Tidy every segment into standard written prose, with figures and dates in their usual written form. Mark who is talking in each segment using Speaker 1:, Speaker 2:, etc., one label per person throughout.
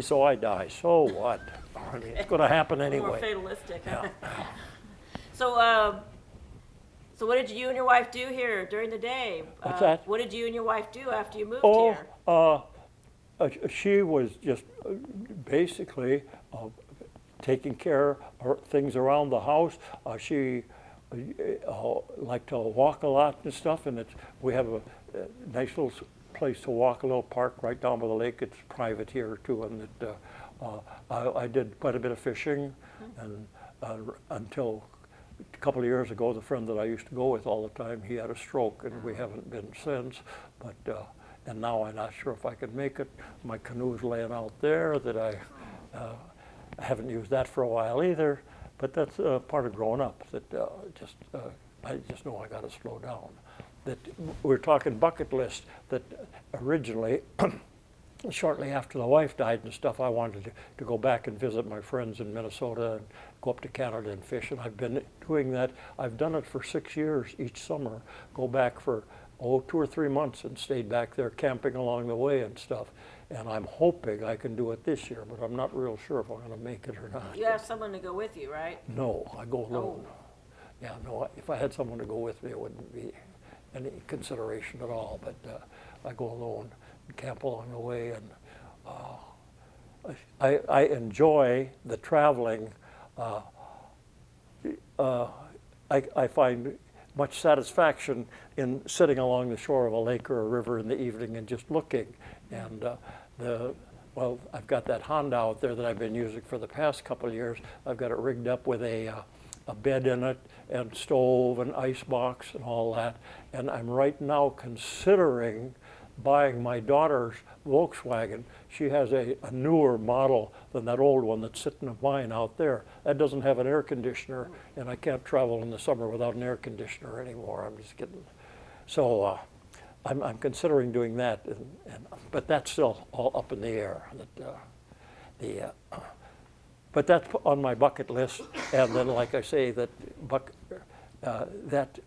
Speaker 1: so I die. So what? I mean, it's going to happen anyway.
Speaker 2: More fatalistic.
Speaker 1: Yeah.
Speaker 2: So, so what did you and your wife do here during the day?
Speaker 1: What's that?
Speaker 2: What did you and your wife do after you moved
Speaker 1: Oh,
Speaker 2: here?
Speaker 1: she was just basically taking care of things around the house. She liked to walk a lot and stuff, and we have a nice little place to walk, a little park right down by the lake. It's private here too, and I did quite a bit of fishing, and until a couple of years ago, the friend that I used to go with all the time, he had a stroke, and we haven't been since. But and now I'm not sure if I could make it. My canoe's laying out there that I haven't used that for a while either. But that's part of growing up. That I just know I got to slow down. That we're talking bucket list. That originally, shortly after the wife died and stuff, I wanted to go back and visit my friends in Minnesota and go up to Canada and fish. And I've been doing that. I've done it for 6 years each summer. Go back for 2 or 3 months and stayed back there camping along the way and stuff. And I'm hoping I can do it this year, but I'm not real sure if I'm going to make it or not.
Speaker 2: You have someone to go with you, right?
Speaker 1: No, I go alone.
Speaker 2: Oh.
Speaker 1: Yeah, no, if I had someone to go with me, it wouldn't be any consideration at all. But I go alone and camp along the way, and I enjoy the traveling. I find much satisfaction in sitting along the shore of a lake or a river in the evening and just looking. And well, I've got that Honda out there that I've been using for the past couple of years. I've got it rigged up with a bed in it and stove and ice box and all that. And I'm right now considering buying my daughter's Volkswagen. She has a newer model than that old one that's sitting of mine out there. That doesn't have an air conditioner, and I can't travel in the summer without an air conditioner anymore. I'm just kidding. So I'm considering doing that, but that's still all up in the air. But that's on my bucket list, and then, like I say, that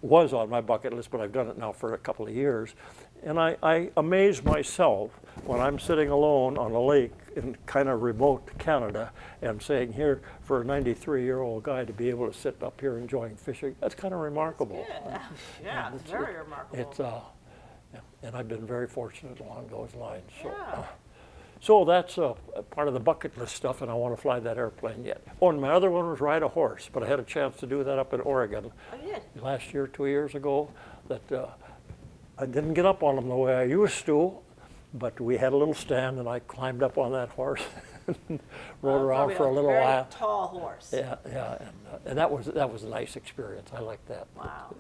Speaker 1: was on my bucket list, but I've done it now for a couple of years. And I amaze myself when I'm sitting alone on a lake in kind of remote Canada and saying, here, for a 93-year-old guy to be able to sit up here enjoying fishing, that's kind of remarkable.
Speaker 2: Yeah, it's very remarkable.
Speaker 1: And I've been very fortunate along those lines. So,
Speaker 2: Yeah.
Speaker 1: So that's part of the bucket list stuff, and I want to fly that airplane yet. Oh, and my other one was ride a horse, but I had a chance to do that up in Oregon last year, 2 years ago. That I didn't get up on them the way I used to, but we had a little stand, and I climbed up on that horse and rode around for a little while.
Speaker 2: Tall horse.
Speaker 1: Yeah, and that was a nice experience. I liked that.
Speaker 2: Wow.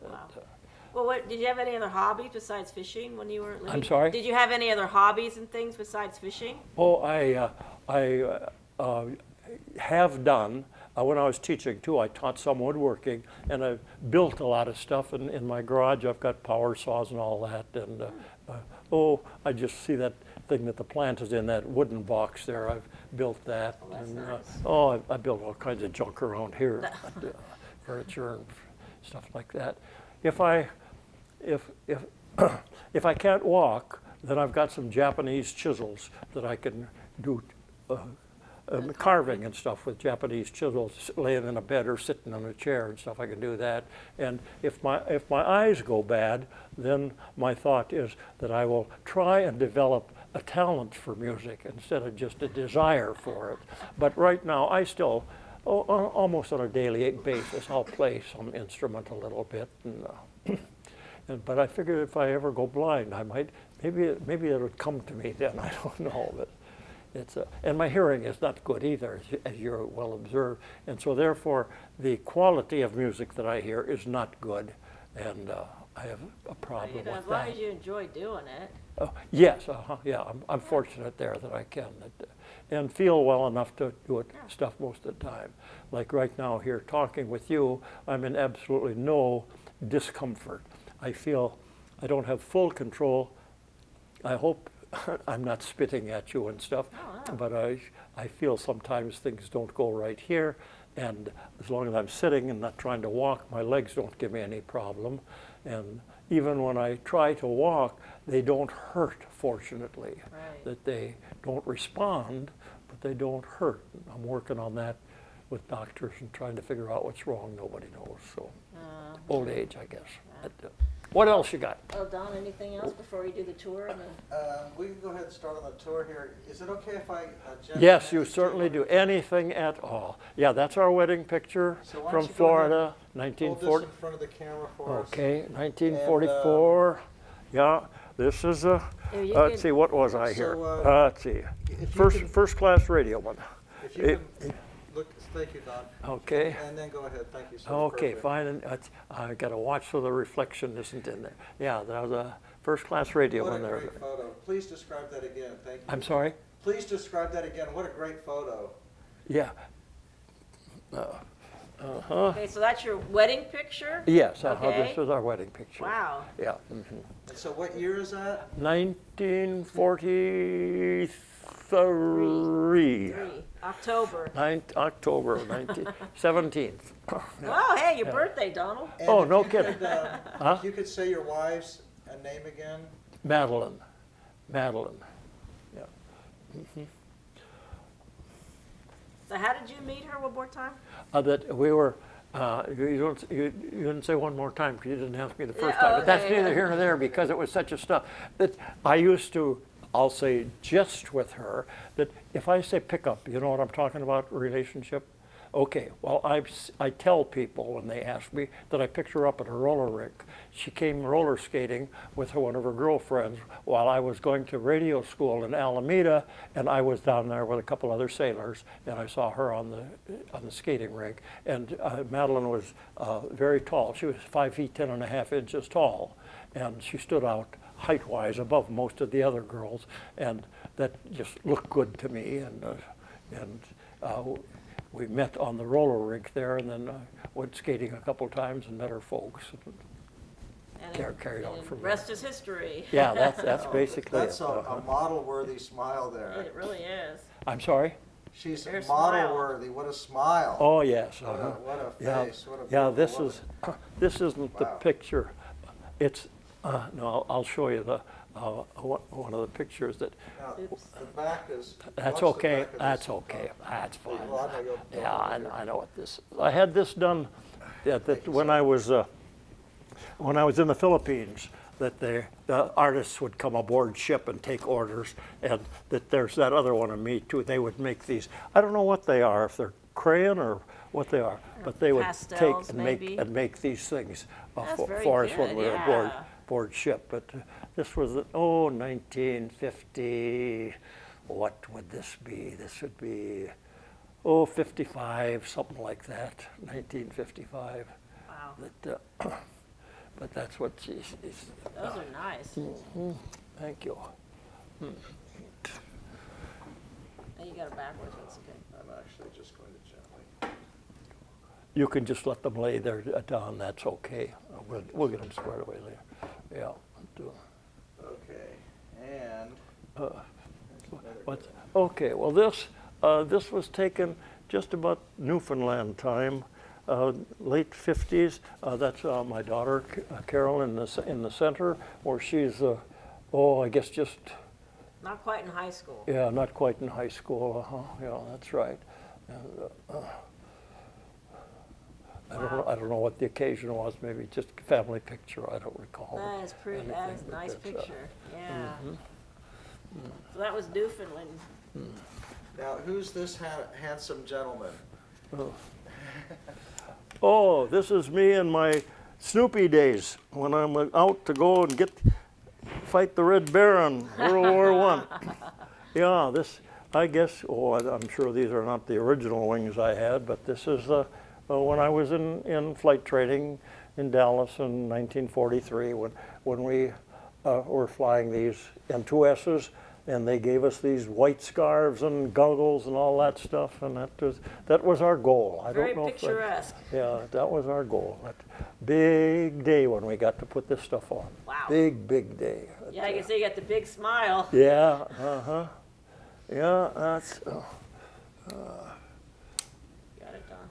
Speaker 2: Well, did you have any other hobbies besides fishing when you were living?
Speaker 1: I'm sorry?
Speaker 2: Did you have any other hobbies and things besides fishing?
Speaker 1: Oh, I have done. When I was teaching too, I taught some woodworking, and I've built a lot of stuff in my garage. I've got power saws and all that, and I just see that thing that the plant is in, that wooden box there. I've built that.
Speaker 2: Oh, that's
Speaker 1: and,
Speaker 2: nice.
Speaker 1: I built all kinds of junk around here, furniture and stuff like that. If I can't walk, then I've got some Japanese chisels that I can do carving and stuff with Japanese chisels, laying in a bed or sitting on a chair and stuff. I can do that. And if my eyes go bad, then my thought is that I will try and develop a talent for music instead of just a desire for it. But right now, I still, almost on a daily basis, I'll play some instrument a little bit. But I figured if I ever go blind, I might, maybe it'll come to me then. I don't know. But it's and my hearing is not good either, as you're well observed. And so therefore, the quality of music that I hear is not good, and I have a problem with that.
Speaker 2: As long as you enjoy doing it.
Speaker 1: Yes, yeah, I'm fortunate there that I can, and feel well enough to do it stuff most of the time. Like right now here talking with you, I'm in absolutely no discomfort. I feel I don't have full control. I hope I'm not spitting at you and stuff, but I feel sometimes things don't go right here, and as long as I'm sitting and not trying to walk, my legs don't give me any problem. And even when I try to walk, they don't hurt, fortunately.
Speaker 2: Right.
Speaker 1: That they don't respond, but they don't hurt. I'm working on that with doctors and trying to figure out what's wrong. Nobody knows, so old age, I guess. But, what else you got?
Speaker 2: Oh, Don, anything else before we do the tour? And
Speaker 3: We can go ahead and start on the tour here. Is it okay if I?
Speaker 1: Yes, you certainly do. Anything at all. Yeah, that's our wedding picture
Speaker 3: So why don't
Speaker 1: from
Speaker 3: you go
Speaker 1: Florida,
Speaker 3: Hold this
Speaker 1: 1940.
Speaker 3: in front of the camera for us.
Speaker 1: Okay, 1944. Yeah, this is a.
Speaker 2: Here, you
Speaker 1: Let's
Speaker 2: can-
Speaker 1: see, what was I here?
Speaker 3: So,
Speaker 1: Let's see.
Speaker 3: if you can-
Speaker 1: First class radio one.
Speaker 3: If you can look, thank you, Don.
Speaker 1: Okay.
Speaker 3: And then go ahead. Thank you, sir.
Speaker 1: Okay,
Speaker 3: Perfect.
Speaker 1: fine. And I got to watch so the reflection isn't in there. Yeah, that was a first class radio
Speaker 3: What a
Speaker 1: one there.
Speaker 3: great photo. Please describe that again. Thank you.
Speaker 1: I'm sorry.
Speaker 3: Please describe that again. What a great photo.
Speaker 1: Yeah.
Speaker 2: okay, so that's your wedding picture?
Speaker 1: Yes.
Speaker 2: Okay.
Speaker 1: This is our wedding picture.
Speaker 2: Wow.
Speaker 1: Yeah.
Speaker 3: And so what year is that?
Speaker 1: 1943.
Speaker 2: October.
Speaker 1: October 17th.
Speaker 2: Oh, hey, your birthday, Donald.
Speaker 3: And
Speaker 1: Oh,
Speaker 3: if
Speaker 1: no
Speaker 3: you
Speaker 1: kidding.
Speaker 3: Could,
Speaker 1: Huh?
Speaker 3: if you could say your wife's name again.
Speaker 1: Madeline. Madeline. Yeah.
Speaker 2: So how did you meet her one more time?
Speaker 1: That we were. You didn't say one more time because you didn't ask me the first
Speaker 2: Yeah,
Speaker 1: time. But that's
Speaker 2: okay.
Speaker 1: neither here nor there because it was such a stuff that I used to. I'll say just with her that if I say pickup, you know what I'm talking about, relationship. Okay, well I tell people when they ask me that I picked her up at a roller rink. She came roller skating with one of her girlfriends while I was going to radio school in Alameda, and I was down there with a couple other sailors, and I saw her on the skating rink. And Madeline was very tall. She was 5 feet 10.5 inches tall, and she stood out height-wise above most of the other girls, and that just looked good to me. And we met on the roller rink there, and then went skating a couple times and met her folks.
Speaker 2: And
Speaker 1: Carried on
Speaker 2: and
Speaker 1: from
Speaker 2: the rest is history.
Speaker 1: Yeah, that's basically
Speaker 3: That's
Speaker 1: it.
Speaker 3: a model-worthy smile there.
Speaker 2: It really is.
Speaker 1: I'm sorry?
Speaker 3: She's
Speaker 2: Her smile.
Speaker 3: model-worthy. What a smile.
Speaker 1: Oh, yes.
Speaker 3: What a
Speaker 1: Yeah,
Speaker 3: face. What a
Speaker 1: yeah.
Speaker 3: beautiful
Speaker 1: This
Speaker 3: woman.
Speaker 1: this isn't the
Speaker 3: Wow.
Speaker 1: picture. It's no. I'll show you the one of the pictures that.
Speaker 3: Now,
Speaker 2: Oops.
Speaker 3: the back is.
Speaker 1: That's
Speaker 3: watch the
Speaker 1: okay.
Speaker 3: back of
Speaker 1: That's
Speaker 3: this.
Speaker 1: okay. That's fine.
Speaker 3: Well, I know you'll-
Speaker 1: Yeah, I know what this. I had this done. When I was in the Philippines. That the artists would come aboard ship and take orders, and that there's that other one of me too. They would make these. I don't know what they are, if they're crayon or what they are, but they would
Speaker 2: Pastels,
Speaker 1: take
Speaker 2: maybe?
Speaker 1: and make these things
Speaker 2: That's
Speaker 1: for
Speaker 2: very
Speaker 1: us when
Speaker 2: good,
Speaker 1: we were
Speaker 2: yeah.
Speaker 1: aboard ship. But this was 1950. What would this be? This would be 55, something like that. 1955.
Speaker 2: Wow.
Speaker 1: That, but that's what she's.
Speaker 2: Those are nice.
Speaker 1: Thank you.
Speaker 2: Oh, you got it backwards. That's good.
Speaker 3: I'm actually just going to gently.
Speaker 1: You can just let them lay there, Don. That's okay. We'll get them squared away later. Yeah.
Speaker 3: Okay. And.
Speaker 1: Okay. Well, this was taken just about Newfoundland time, late 50s. That's my daughter Carol in the center, where she's I guess just.
Speaker 2: Not quite in high school.
Speaker 1: Yeah, not quite in high school. Yeah, that's right. And, I don't know what the occasion was. Maybe just a family picture. I don't recall.
Speaker 2: That is pretty. That is a
Speaker 1: but
Speaker 2: nice
Speaker 1: that's,
Speaker 2: picture. Yeah. So that was Newfoundland.
Speaker 3: Now, who's this handsome gentleman?
Speaker 1: Oh, this is me in my Snoopy days when I'm out to go and fight the Red Baron, World War I. Yeah, this, I guess, I'm sure these are not the original wings I had, but this is when I was in flight training in Dallas in 1943 when we were flying these M2Ss, and they gave us these white scarves and goggles and all that stuff, and that was our goal. I
Speaker 2: Very
Speaker 1: don't know
Speaker 2: picturesque.
Speaker 1: yeah, that was our goal. That big day when we got to put this stuff on.
Speaker 2: Wow.
Speaker 1: Big day.
Speaker 2: Yeah, I can see you got the big smile.
Speaker 1: Yeah, yeah, that's.
Speaker 2: Got it done.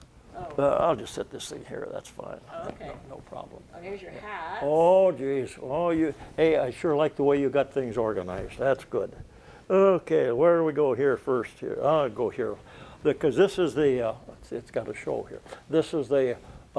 Speaker 2: Oh,
Speaker 1: I'll just set this thing here. That's fine.
Speaker 2: okay.
Speaker 1: No problem.
Speaker 2: Oh, here's your hat.
Speaker 1: Oh, geez. Oh, hey, I sure like the way you got things organized. That's good. Okay, where do we go here first? Here, I'll go here, because this is the. It's got a show here. This is the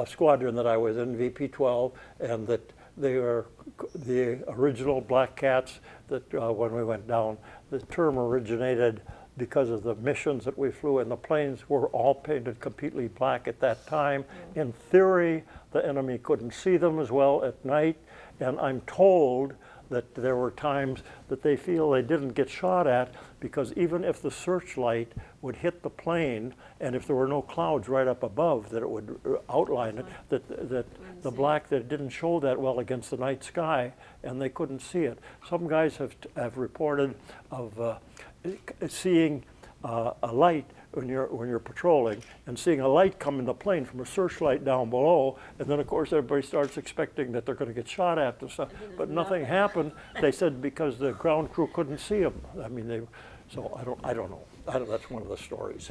Speaker 1: squadron that I was in, VP-12, and that they are the original Black Cats. That when we went down, the term originated because of the missions that we flew, and the planes were all painted completely black at that time. In theory, the enemy couldn't see them as well at night, and I'm told that there were times that they feel they didn't get shot at because even if the searchlight would hit the plane, and if there were no clouds right up above, that it would outline it, that the black, that didn't show that well against the night sky, and they couldn't see it. Some guys have reported of seeing a light when you're patrolling, and seeing a light come in the plane from a searchlight down below, and then of course everybody starts expecting that they're going to get shot at and stuff, but nothing happened. They said because the ground crew couldn't see them. I mean, so I don't know. That's one of the stories.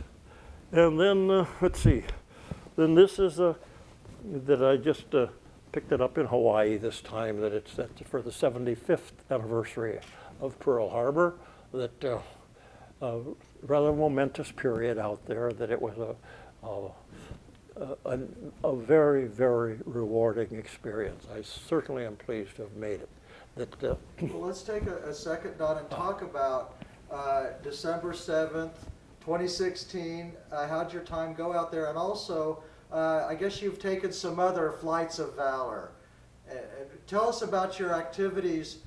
Speaker 1: And then let's see. Then this is that I just picked it up in Hawaii this time. That it's for the 75th anniversary of Pearl Harbor. That. Rather momentous period out there, that it was a very, very rewarding experience. I certainly am pleased to have made it. Well,
Speaker 3: let's take a second, Don, and talk about December 7th, 2016. How'd your time go out there? And also, I guess you've taken some other flights of valor. Tell us about your activities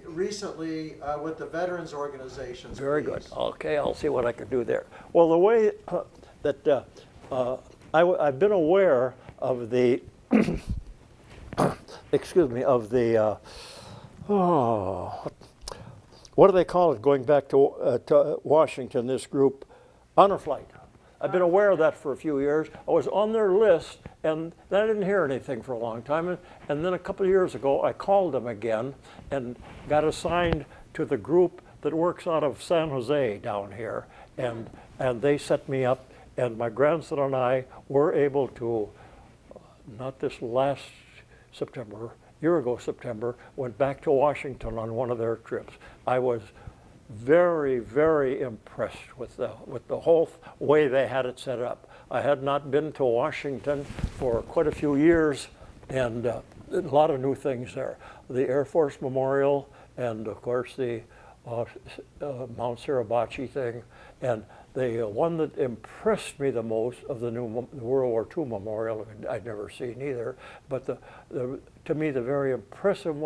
Speaker 3: recently with the veterans organizations.
Speaker 1: Very
Speaker 3: please.
Speaker 1: good. Okay, I'll see what I can do there. Well, the way that I've been aware of the, excuse me, of the, what do they call it, going back to Washington, this group, honor flight. I've been aware of that for a few years. I was on their list, and then I didn't hear anything for a long time. And then a couple of years ago, I called them again and got assigned to the group that works out of San Jose down here. And they set me up, and my grandson and I were able to, not this last September, year ago September, went back to Washington on one of their trips. I was very, very impressed with the whole way they had it set up. I had not been to Washington for quite a few years, and a lot of new things there. The Air Force Memorial, and of course the Mount Suribachi thing, and the one that impressed me the most of the new World War II Memorial, I'd never seen either, but to me the very impressive one